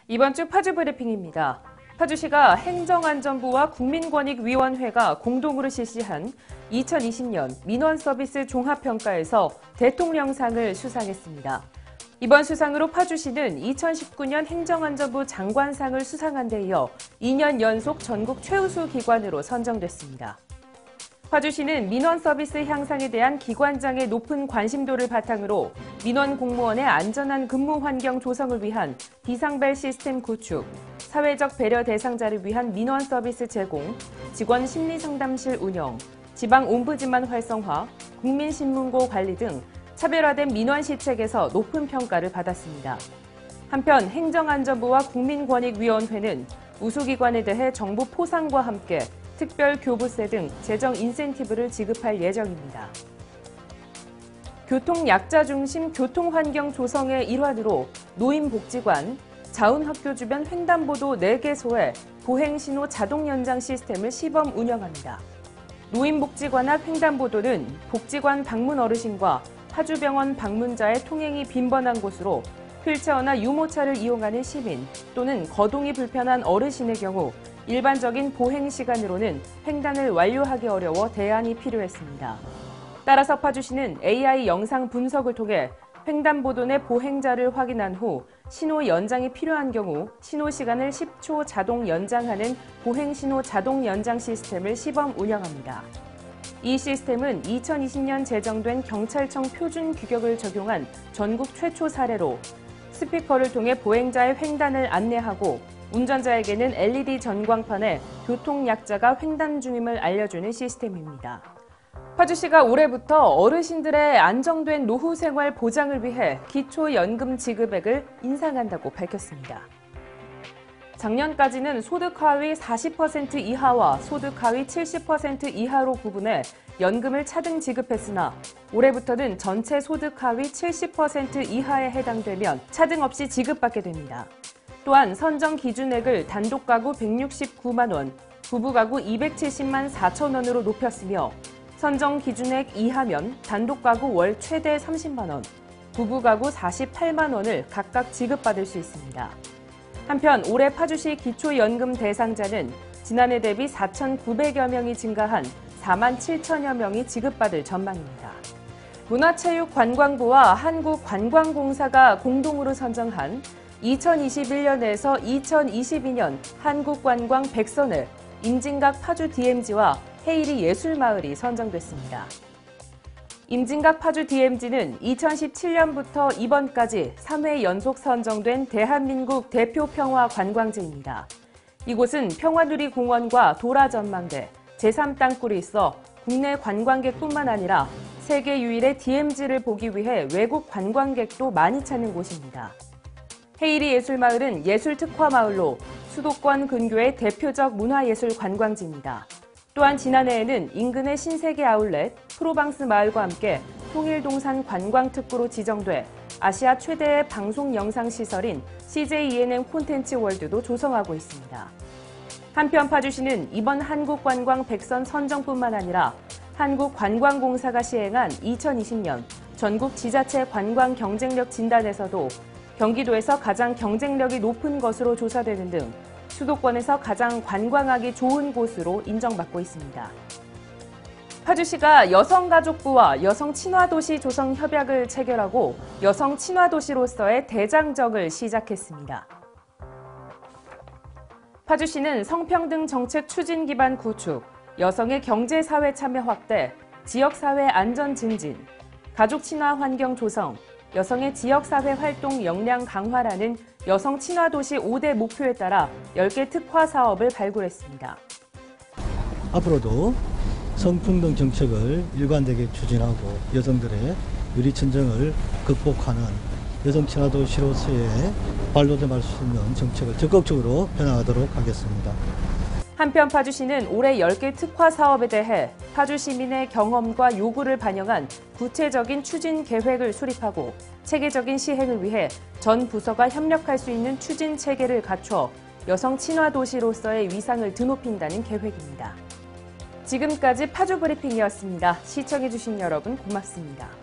이번 주 파주 브리핑입니다. 파주시가 행정안전부와 국민권익위원회가 공동으로 실시한 2020년 민원서비스 종합평가에서 대통령상을 수상했습니다. 이번 수상으로 파주시는 2019년 행정안전부 장관상을 수상한 데 이어 2년 연속 전국 최우수 기관으로 선정됐습니다. 파주시는 민원 서비스 향상에 대한 기관장의 높은 관심도를 바탕으로 민원 공무원의 안전한 근무 환경 조성을 위한 비상벨 시스템 구축, 사회적 배려 대상자를 위한 민원 서비스 제공, 직원 심리상담실 운영, 지방 옴부즈만 활성화, 국민신문고 관리 등 차별화된 민원 시책에서 높은 평가를 받았습니다. 한편 행정안전부와 국민권익위원회는 우수기관에 대해 정부 포상과 함께 특별 교부세 등 재정 인센티브를 지급할 예정입니다. 교통약자 중심 교통환경 조성의 일환으로 노인복지관, 자운학교 주변 횡단보도 4개소에 보행신호 자동 연장 시스템을 시범 운영합니다. 노인복지관 앞 횡단보도는 복지관 방문 어르신과 파주병원 방문자의 통행이 빈번한 곳으로 휠체어나 유모차를 이용하는 시민 또는 거동이 불편한 어르신의 경우 일반적인 보행 시간으로는 횡단을 완료하기 어려워 대안이 필요했습니다. 따라서 파주시는 AI 영상 분석을 통해 횡단보도 내 보행자를 확인한 후 신호 연장이 필요한 경우 신호 시간을 10초 자동 연장하는 보행신호 자동 연장 시스템을 시범 운영합니다. 이 시스템은 2020년 제정된 경찰청 표준 규격을 적용한 전국 최초 사례로 스피커를 통해 보행자의 횡단을 안내하고 운전자에게는 LED 전광판에 교통약자가 횡단 중임을 알려주는 시스템입니다. 파주시가 올해부터 어르신들의 안정된 노후 생활 보장을 위해 기초연금 지급액을 인상한다고 밝혔습니다. 작년까지는 소득 하위 40% 이하와 소득 하위 70% 이하로 구분해 연금을 차등 지급했으나 올해부터는 전체 소득 하위 70% 이하에 해당되면 차등 없이 지급받게 됩니다. 또한 선정 기준액을 단독 가구 169만 원, 부부 가구 270만 4천 원으로 높였으며 선정 기준액 이하면 단독 가구 월 최대 30만 원, 부부 가구 48만 원을 각각 지급받을 수 있습니다. 한편 올해 파주시 기초연금 대상자는 지난해 대비 4,900여 명이 증가한 4만 7천여 명이 지급받을 전망입니다. 문화체육관광부와 한국관광공사가 공동으로 선정한 2021년에서 2022년 한국관광 100선을 임진각 파주 DMZ와 헤이리 예술마을이 선정됐습니다. 임진각 파주 DMZ는 2017년부터 이번까지 3회 연속 선정된 대한민국 대표 평화 관광지입니다. 이곳은 평화누리공원과 도라전망대, 제3땅굴이 있어 국내 관광객뿐만 아니라 세계 유일의 DMZ를 보기 위해 외국 관광객도 많이 찾는 곳입니다. 헤이리 예술마을은 예술특화마을로 수도권 근교의 대표적 문화예술 관광지입니다. 또한 지난해에는 인근의 신세계 아울렛, 프로방스 마을과 함께 통일동산 관광특구로 지정돼 아시아 최대의 방송 영상 시설인 CJ ENM 콘텐츠 월드도 조성하고 있습니다. 한편 파주시는 이번 한국관광 100선 선정뿐만 아니라 한국관광공사가 시행한 2020년 전국 지자체 관광 경쟁력 진단에서도 경기도에서 가장 경쟁력이 높은 것으로 조사되는 등 수도권에서 가장 관광하기 좋은 곳으로 인정받고 있습니다. 파주시가 여성가족부와 여성친화도시 조성 협약을 체결하고 여성친화도시로서의 대장정을 시작했습니다. 파주시는 성평등 정책 추진 기반 구축, 여성의 경제사회 참여 확대, 지역사회 안전 증진, 가족 친화 환경 조성, 여성의 지역사회 활동 역량 강화라는 여성 친화도시 5대 목표에 따라 10개 특화 사업을 발굴했습니다. 앞으로도 성평등 정책을 일관되게 추진하고 여성들의 유리천정을 극복하는 여성 친화도시로서의 발돋움할 수 있는 정책을 적극적으로 펴나가도록 하겠습니다. 한편 파주시는 올해 10개 특화 사업에 대해 파주 시민의 경험과 요구를 반영한 구체적인 추진 계획을 수립하고 체계적인 시행을 위해 전 부서가 협력할 수 있는 추진 체계를 갖춰 여성 친화 도시로서의 위상을 드높인다는 계획입니다. 지금까지 파주 브리핑이었습니다. 시청해주신 여러분 고맙습니다.